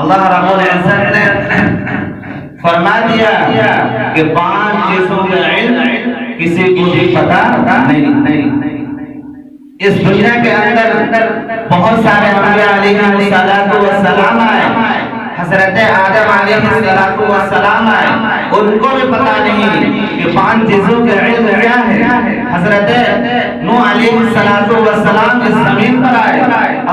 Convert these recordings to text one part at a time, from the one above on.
اللہ رب العزت نے فرما دیا کہ 5 چیزوں کا علم کسی کو بھی پتا نہیں۔ اس دنیا کے اندر بہت سارے انبیاء علیہ السلام آئے، حضرت آدم علیہ السلام آئے، ان کو بھی پتا نہیں کہ 5 چیزوں کا علم کیا ہے۔ حضرت نوح علیہ السلام اس زمین پر آئے،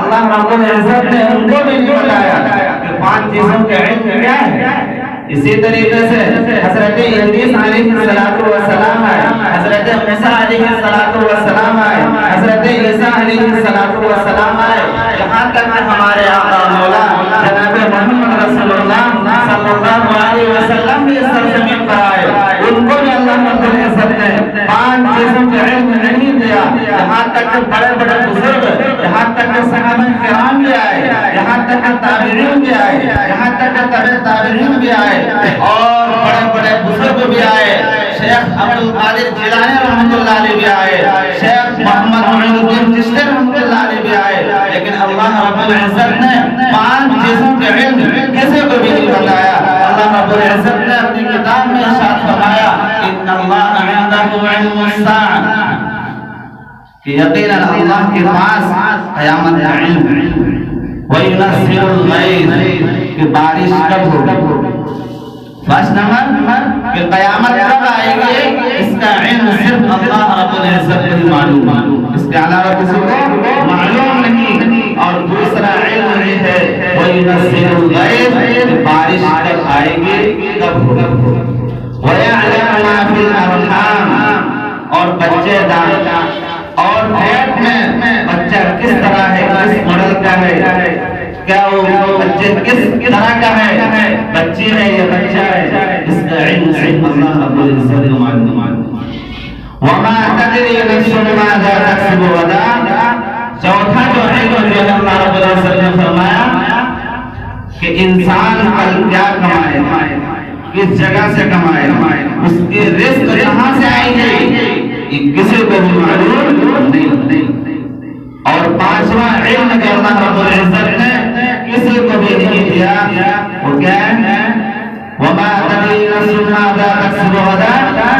اللہ رب العزت نے ان کو بھی بتایا کہ 5 چیزوں کا علم کیا ہے۔ اسی طریقے سے حضرت ادریس علیہ السلام آئے، حضرت موسیٰ علیہ السلام آئے، حضرت عیسیٰ علیہ السلام آئے، یہاں تک کہ ہمارے آقا مولا جناب محمد رسول اللہ صلی اللہ علیہ وسلم بھی اس سرزمین پر آئے، ان کو بھی اللہ رب العزت نے 5 چیزوں کا علم نہیں دیا۔ یہاں تک کہ بڑے بڑے بزرگ، یہاں تک کہ صحابہ کرام بھی آئے، یہاں تک کہ تابعین بھی آئے، یہاں تک کہ تابعین بھی آئے، اور بڑے بڑے بزرگ بھی آئے، شیخ عبد القادر جیلانی رحمۃ اللہ علیہ بھی آئے، شیخ محمد معین الدین چشتی رحمۃ اللہ علیہ بھی آئے، لیکن اللہ رب العزت نے 5 چیزوں کے علم کسی کو بھی نہیں بتایا۔ اللہ رب العزت نے اپنی کتاب میں ارشاد فرمایا ان اللہ عنده علم الساعہ، کہ یقینا اللہ کے پاس قیامت کا علم ہے، وَيُنَزِّلُ الْغَيْثَ، کہ بارش کب ہوگی۔ فرسٹ نمبر کہ قیامت کب آئے گی، اس کا علم صرف اللہ رب العزت کو معلوم، اس کے علاوہ کسی کو معلوم نہیں۔ اور دوسرا علم یہ ہے وَيُنَزِّلُ الْغَيْثَ، کہ بارش کب آئے گی، کب ہوگی۔ وَيَعْلَمُ مَا فِي الْأَرْحَامِ، اور بچے دانا اور پیٹ میں بچہ کس طرح ہے، کس ماڈل کا ہے، کیا وہ بچے کس طرح کا ہے، بچی ہے یا بچہ ہے، اس کا علم صرف اللہ رب العزت کو معلوم۔ وما تدری نفس ماذا تکسب غدا، چوتھا جو علم جو اللہ رب العزت نے فرمایا کہ انسان کل کیا کمائے، کس جگہ سے کمائے، اس کے رزق کہاں سے آئیں گے، یہ کسی کو بھی معلوم نہیں۔ اور 5واں علم کہ اللہ رب العزت نے کسی کو بھی نہیں دیا، وہ کیا ہے وما تدری نفس ماذا تکسب غدا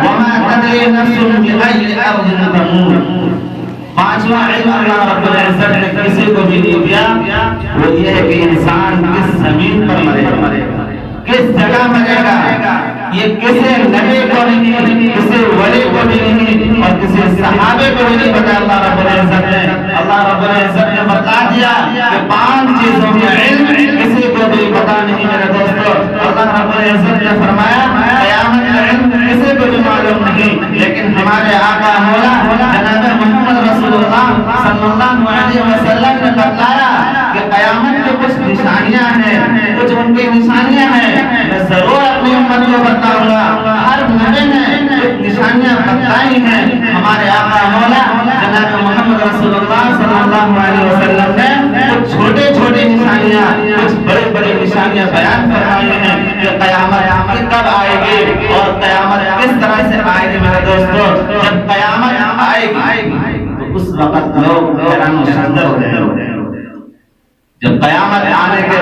وما تدری نفس بأي أرض تموت۔ 5واں علم اللہ رب العزت نے کسی کو بھی نہیں دیا، وہ یہ ہے کہ انسان کس زمین پر مرے گا، کس جگہ مرے گا، یہ کسی نبی کو نہیں، کسی ولی کو بھی نہیں، اور کسی صحابے کو بھی نہیں بتا۔ اللہ رب العزت نے بتا دیا کہ 5 چیزوں کا علم کسی کو بھی پتا نہیں۔ میرے دوستو، اللہ رب العزت نے فرمایا قیامت کا علم کسی کو بھی معلوم نہیں، لیکن ہمارے آقا مولا جناب محمد رسول اللہ صلی اللہ علیہ وسلم نے بتایا کہ قیامت کی کچھ نشانیاں ہیں، کچھ ان کی نشانیاں ہیں، میں ضرور اپنی امت کو بتاؤں گا۔ ہر نبی نے کچھ نشانیاں بتائی ہیں، ہمارے آقا مولا جناب محمد رسول اللہ صلی اللہ علیہ وسلم نے کچھ چھوٹے چھوٹے نشانیاں، کچھ بڑے بڑے نشانیاں بیان فرمائی ہیں کہ قیامت کب آئے گی اور قیامت کس طرح سے آئے گی۔ میرے دوستو، جب قیامت آئے گی تو اس وقت لوگ حیران و شاندار ہو جائیں گے۔ جب قیامت آنے کے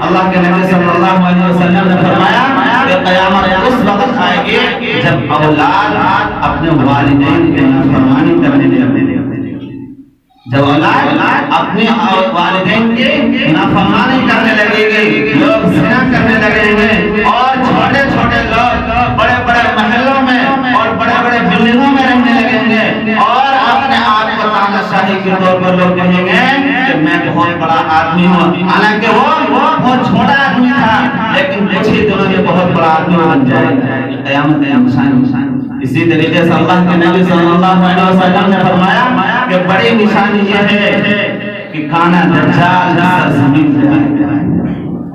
اللہ کے نبی صلی اللہ علیہ وسلم نے فرمایا کہ قیامت اس وقت آئے گی جب اولاد اپنے والدین کی نافرمانی کرنے لگے، جب اولاد اپنے والدین کی نافرمانی کرنے لگے گی، لوگ زنا کرنے لگیں گے، اور چھوٹے چھوٹے لوگ بڑے بڑے محلوں میں اور بڑے بڑے بلڈنگوں میں رہنے لگیں گے، اور اپنے آپ کو تاناشاہی کے طور پر لوگ کہیں گے کہ میں بہت بڑا آدمی ہوں، حالانکہ وہ بہت چھوٹا آدمی تھا، لیکن کچھ ہی دنوں میں بہت بڑا آدمی بن جائے گا۔ قیامت کا نشان۔ اسی طریقے سے اللہ کے نبی صلی اللہ علیہ وسلم نے فرمایا کہ بڑی نشانی یہ ہے کہ کانا دجال سرزمین پر آئے گا،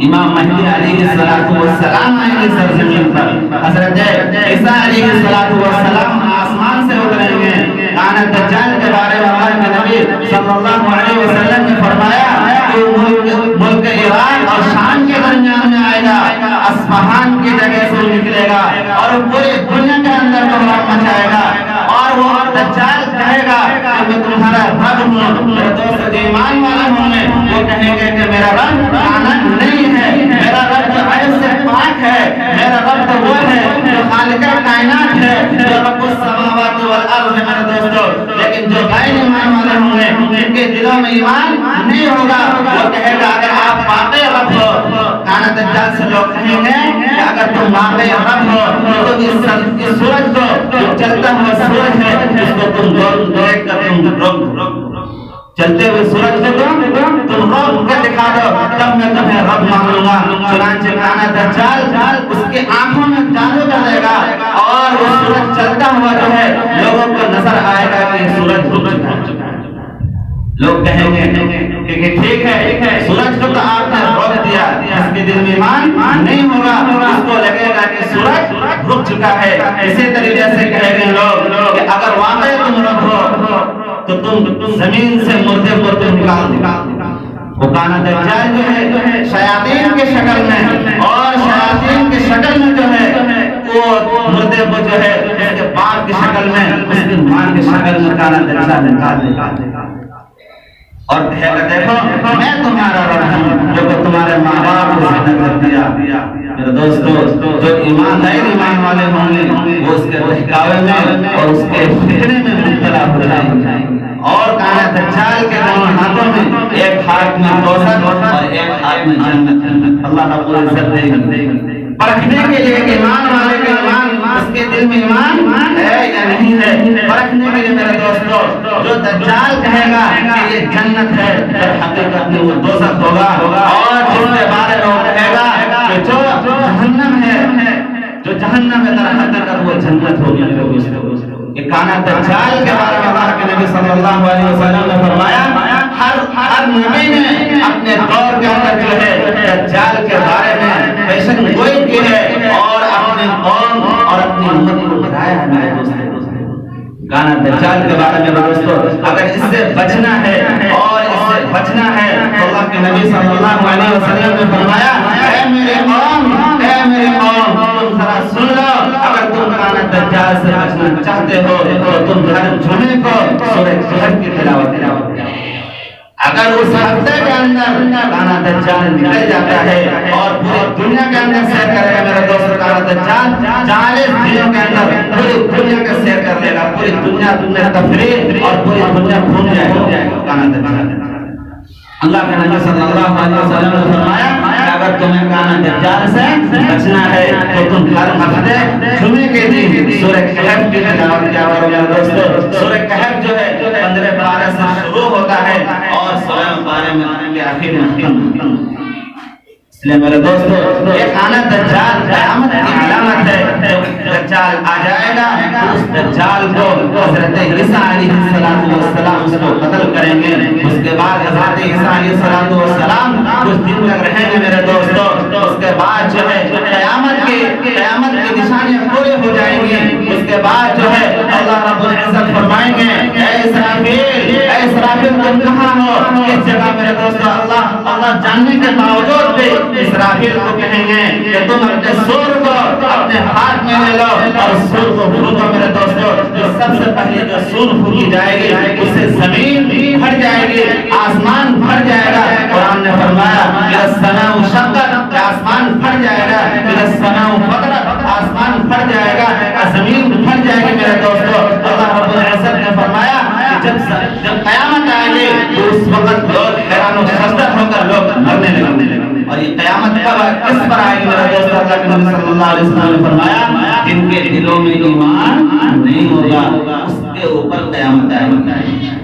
امام مہدی علیہ السلام آئیں گے سرزمین پر، حضرت عیسیٰ علیہ السلام آسمان سے اتریں گے۔ کانا دجال کے بارے میں اللہ کے نبی صلی اللہ علیہ وسلم نے فرمایا کہ ملک عراق اور شام کے درمیان میں آئے گا، اصفہان کی جگہ سے نکلے گا اور پوری دنیا کے اندر بحران مچائے گا، اور وہ دجال کہے گا کہ میں تمہارا رب ہوں۔ میرے دوست جو ایمان والے ہوں گے وہ کہیں گے کہ میرا رب کانا نہیں ہے، کانا دجال سے لوگ کہیں گے کہ اگر تم واقعی رب ہو تو اس سورج کو جو چلتا ہوا سورج ہے اس کو تم دیکھ کر تم روک چلتے ہوئے سورج کو تم روک کر دکھا دو تب میں تمہیں رب مان لوں گا. چنانچہ کانا دجال اس کے آنکھوں میں جادو کر دے گا اور وہ سورج چلتا ہوا جو ہے لوگوں کو نظر آئے گا کہ سورج رک چکا ہے. لوگ کہیں گے کہ ٹھیک ہے سورج کو تو آپ نے روک دیا, اس کے دل میں ایمان نہیں ہوگا, اس کو لگے گا کہ سورج رک چکا ہے. اسی طریقے سے کہیں گے لوگ کہ اگر واقعی تم رب ہو تو تم زمین سے مردے کو تم نکال دو. وہ کانا دجال جو ہے شیاطین کے شکل میں اور شیاطین کے شکل میں جو ہے وہ مردے کو جو ہے اس کے باپ کی شکل میں اس کی ماں کی شکل میں کانا دجال نکال دے گا اور کہے گا دیکھو میں تمہارا رب ہوں جو کہ تمہارے ماں باپ کو زندہ کر دیا. میرے دوستو جو ایمان والے ہوں گے وہ اس کے بہکاوے میں اور اس کے فتنے میں مبتلا ہو جائیں گے. اور کانا دجال کے دونوں ہاتھوں میں ایک ہاتھ میں دوزخ اور ایک ہاتھ میں جنت. اللہ رب العزت دے گا پرکھنے کے لیے ایمان والے کا ایمان اس کے دل میں ایمان ہے یا نہیں ہے, پرکھنے کے لیے میرے دوستو جو دجال کہے گا کہ یہ جنت ہے در حقیقت میں وہ دوزخ ہوگا, اور جس کے بارے میں وہ کہے گا کہ جو جہنم ہے در حقیقت وہ جنت ہوگی. میرے دوستو یہ کانا دجال کے بارے میں اللہ کے نبی صلی اللہ علیہ وسلم نے فرمایا ہر نبی نے اپنے دور کے اندر جو ہے دجال کے بارے میں پیشن گوئی کی ہے اور اپنے قوم اور اپنی امت کو بتایا ہے. میرے دوستو کانا دجال کے بارے میں دوستو اگر اس سے بچنا ہے اور اس سے بچنا ہے تو اللہ کے نبی صلی اللہ علیہ وسلم نے فرمایا اے میرے قوم تم ذرا سن لو, اگر تم کانا دجال سے بچنا چاہتے ہو تو تم ہر جمعے کو سورہ کہف کی تلاوت کرو. اگر اس ہفتے کے اندر کانا دجال نکل جاتا ہے اور پوری دنیا کے اندر سیر کرے گا میرے دوست کانا دجال 40 دنوں کے اندر پوری دنیا کا سیر کر لے گا, پوری دنیا تفریح اور پوری دنیا گھوم جائے گا کانا دجال. اللہ کے نبی صلی اللہ علیہ وسلم نے فرمایا کہ اگر تمہیں کانا دجال سے بچنا ہے تو تم ہر ہفتے جمعے کے دن سورہ کہف کی تلاوت کیا کرو. میرے دوستو سورہ کہف جو ہے 15 پارے سے شروع ہوتا ہے اور 16 پارے میں کے آخر میں ختم ہوتا ہے. اس لیے میرے دوستو یہ کانا دجال قیامت کی علامت ہے. جب دجال آ جائے گا تو اس دجال کو حضرت عیسیٰ علیہ السلام اس کو قتل کریں گے. اس کے بعد حضرت عیسیٰ علیہ السلام کچھ دن تک رہیں گے میرے دوستو. اس کے بعد جو ہے قیامت کی نشانیاں پوری ہو جائیں گی. اس کے بعد جو ہے اللہ رب العزت فرمائیں گے اے اسرافیل تم کہاں ہو. اس جگہ میرے دوستو اللہ جاننے کے باوجود بھی اسرافیل کو کہیں گے کہ تم اپنے سور کو اپنے ہاتھ میں لے لو اور سور کو پھونکو. میرے دوستو جو سب سے پہلے جو سور پھونکی جائے گی اس سے زمین پھٹ جائے گی, آسمان پھٹ جائے گا. قرآن نے فرمایا کہ السماء انشقت, آسمان پھٹ جائے گا. کہ السماء انفطرت, آسمان پھٹ جائے گا, زمین پھٹ جائے گی. میرے دوستو اللہ رب العزت نے فرمایا کہ جب قیامت آئے گی تو اس وقت لوگ حیران و شدت ہو کر لوگ مرنے لگیں. اور یہ قیامت کب کس پر آئے گی میرے دوست. اللہ کے نبی صلی اللہ علیہ وسلم نے فرمایا جن کے دلوں میں ایمان نہیں ہوگا اس کے اوپر قیامت آئے گی.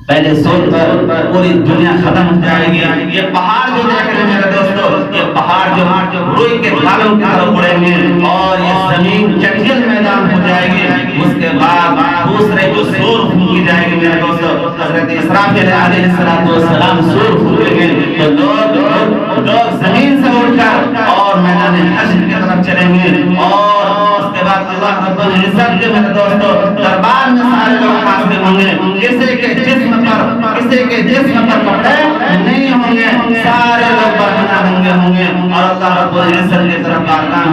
پہلے سوچ پر پوری دنیا ختم ہو جائے گی. یہ پہاڑ جو دیکھ رہے میرے دوستو یہ پہاڑ جو روئی کے دھاروں کی طرف اڑیں گے اور یہ زمین چٹیل میدان ہو جائے گی. اس کے بعد دوسرے جو سور پھونکی جائے گی میرے دوستو حضرت اسرافیل علیہ السلام سور پھونکیں گے تو لوگ زمین سے اٹھ کر اور میدان حشر کی طرف چلیں گے. اور اس کے بعد اللہ رب العزت کے میرے دوستو دربار میں سارے لوگ حاضر ہوں گے. کسی کے جسم پر کپڑے نہیں ہوں گے, سارے لوگ برہنہ ہوں گے اور اللہ رب العزت کی طرف بارگاہ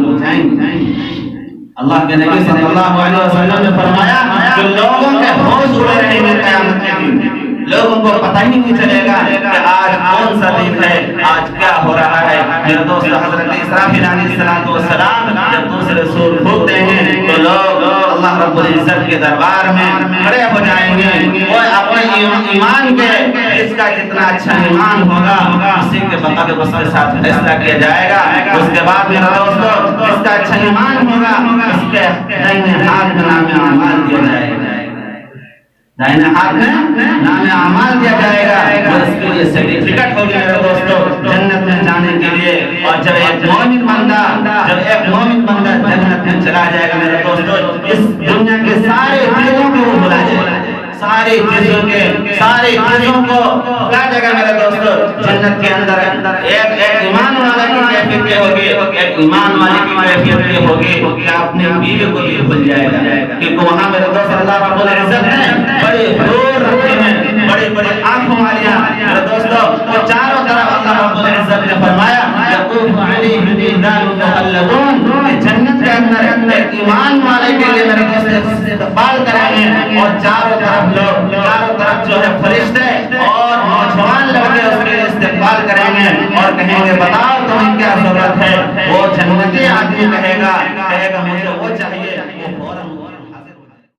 اٹھائیں گے. اللہ کے نبی صلی اللہ علیہ وسلم نے فرمایا کہ لوگوں کے ہوش اڑے رہیں گے قیامت کے دن. لوگوں کو پتہ ہی نہیں چلے گا کہ آج کون سا دن ہے, آج کیا ہو رہا ہے. میرے دوست حضرت اسرافیل علیہ السلام جب دوسرے سور پھونکتے ہیں تو لوگ اللہ رب العزت کے دربار میں کھڑے ہو جائیں گے، وہ اپنے ایمان کے اس کا جتنا اچھا ایمان ہوگا اسی کے مطابق اس کے ساتھ فیصلہ کیا جائے گا۔ اس کے بعد میرے دوستو اس کا اچھا ایمان ہوگا اس کے دائیں ہاتھ میں نام اعمال دیا جائے گا، دائیں ہاتھ میں نام اعمال دیا جائے گا، اور اس کے لیے سرٹیفکیٹ ہوگی میرے دوستو جنت میں جانے کے لیے۔ اور جب ایک مومن بندہ جنت میں چلا جائے گا میرے دوستو، اس دنیا کے سارے چیزوں کو وہ بھلا جائے گا، ساری چیزوں کو بھلا جائے گا میرے دوستو۔ جنت کے اندر ایک ایمان والا کی کیفیت یہ ہوگی، ایک ایمان والے کی کیفیت یہ ہوگی کہ اپنی بیوی کو بھی بھول جائے گا، کیونکہ وہاں میرے دوست اللہ رب العزت نے بڑے حور رکھے ہیں، بڑی بڑی آنکھوں والیاں میرے دوستو، وہ چاروں طرف اللہ رب العزت نے فرمایا یطوف علیہم ولدان مخلدون، جنت کے اندر ایک ایمان والے کے لیے میرے دوست استقبال کریں گے، اور چاروں طرف جو ہے فرشتے اور نوجوان لڑکے اس کے لیے استقبال کریں گے اور کہیں گے بتاؤ تمہیں کیا ضرورت ہے۔ وہ جنتی آدمی کہے گا مجھے وہ چاہیے